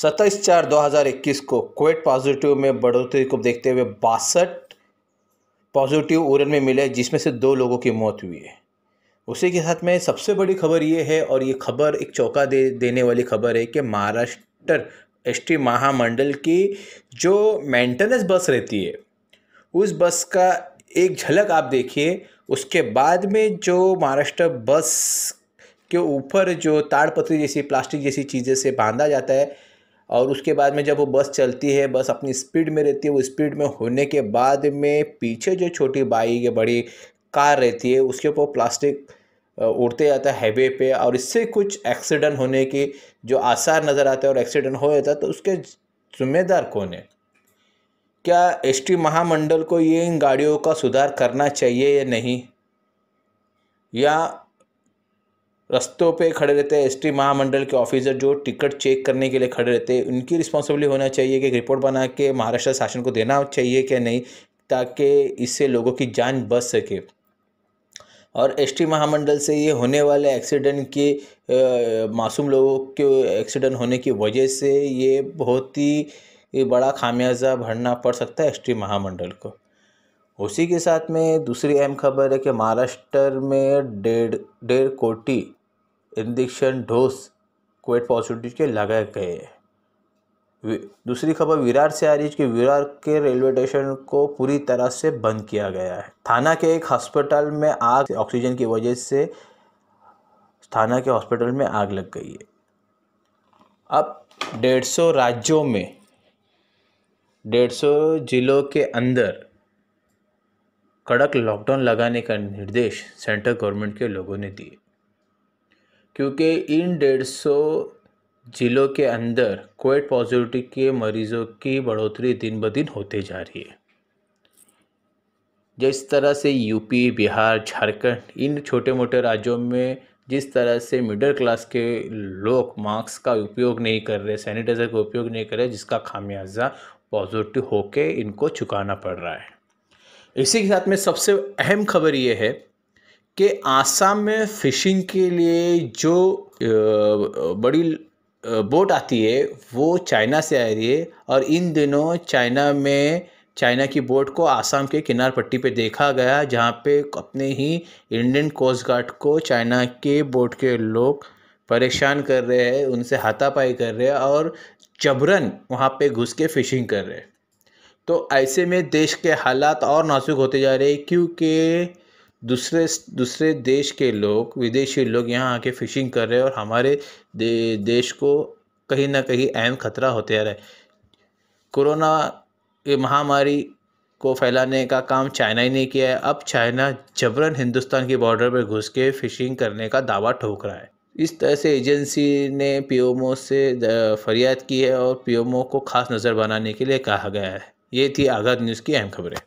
27/4/2021 को Covid positive में बढ़ोतरी को देखते हुए 62 पॉजिटिव उड़न में मिले, जिसमें से 2 लोगों की मौत हुई है। उसी के साथ में सबसे बड़ी खबर ये है, और ये खबर एक चौंका देने वाली खबर है कि महाराष्ट्र एसटी महामंडल की जो मेंटेनेंस बस रहती है, उस बस का एक झलक आप देखिए। उसके बाद में जो महाराष्ट्र बस के ऊपर जो ताड़पत्री जैसी प्लास्टिक जैसी चीज़ें से बांधा जाता है, और उसके बाद में जब वो बस चलती है, बस अपनी स्पीड में रहती है, वो स्पीड में होने के बाद में पीछे जो छोटी बाइक या बड़ी कार रहती है, उसके ऊपर प्लास्टिक उड़ते जाता है हाईवे पे, और इससे कुछ एक्सीडेंट होने के जो आसार नज़र आते हैं और एक्सीडेंट हो जाता है, तो उसके जिम्मेदार कौन है? क्या एसटी महामंडल को ये इन गाड़ियों का सुधार करना चाहिए या नहीं? या रस्तों पे खड़े रहते हैं एसटी महामंडल के ऑफिसर जो टिकट चेक करने के लिए खड़े रहते हैं, उनकी रिस्पॉन्सिबिलिटी होना चाहिए कि रिपोर्ट बना के महाराष्ट्र शासन को देना चाहिए क्या नहीं, ताकि इससे लोगों की जान बच सके। और एसटी महामंडल से ये होने वाले एक्सीडेंट के मासूम लोगों के एक्सीडेंट होने की वजह से ये बहुत ही बड़ा खामियाजा भरना पड़ सकता है एसटी महामंडल को। उसी के साथ में दूसरी अहम खबर है कि महाराष्ट्र में 1.5 कोटी इंजेक्शन डोज कोविड पॉजिटिव के लगाए गए हैं। दूसरी खबर विरार से आ रही है कि विरार के रेलवे स्टेशन को पूरी तरह से बंद किया गया है। थाना के एक हॉस्पिटल में आग, ऑक्सीजन की वजह से थाना के हॉस्पिटल में आग लग गई है। अब 150 राज्यों में 150 जिलों के अंदर कड़क लॉकडाउन लगाने का निर्देश सेंट्रल गवर्नमेंट के लोगों ने दिए, क्योंकि इन 150 जिलों के अंदर कोविड पॉजिटिव के मरीजों की बढ़ोतरी दिन ब दिन होते जा रही है। जिस तरह से यूपी, बिहार, झारखंड, इन छोटे मोटे राज्यों में जिस तरह से मिडिल क्लास के लोग मास्क का उपयोग नहीं कर रहे, सैनिटाइज़र का उपयोग नहीं कर रहे, जिसका खामियाजा पॉजिटिव होके इनको चुकाना पड़ रहा है। इसी के साथ में सबसे अहम खबर ये है कि आसाम में फ़िशिंग के लिए जो बड़ी बोट आती है वो चाइना से आ रही है, और इन दिनों चाइना की बोट को आसाम के किनार पट्टी पे देखा गया, जहाँ पे अपने ही इंडियन कोस्ट गार्ड को चाइना के बोट के लोग परेशान कर रहे हैं, उनसे हाथापाई कर रहे हैं और जबरन वहाँ पे घुस के फ़िशिंग कर रहे हैं। तो ऐसे में देश के हालात और नाजुक होते जा रहे हैं, क्योंकि दूसरे देश के लोग, विदेशी लोग यहाँ आके फ़िशिंग कर रहे हैं, और हमारे देश को कहीं ना कहीं अहम खतरा होते जा रहा है। कोरोना महामारी को फैलाने का काम चाइना ही नहीं किया है, अब चाइना जबरन हिंदुस्तान की बॉर्डर पर घुस के फ़िशिंग करने का दावा ठोक रहा है। इस तरह से एजेंसी ने पीएमओ से फरियाद की है, और पीएमओ को खास नज़र बनाने के लिए कहा गया है। ये थी आगाज़ न्यूज़ की अहम खबरें।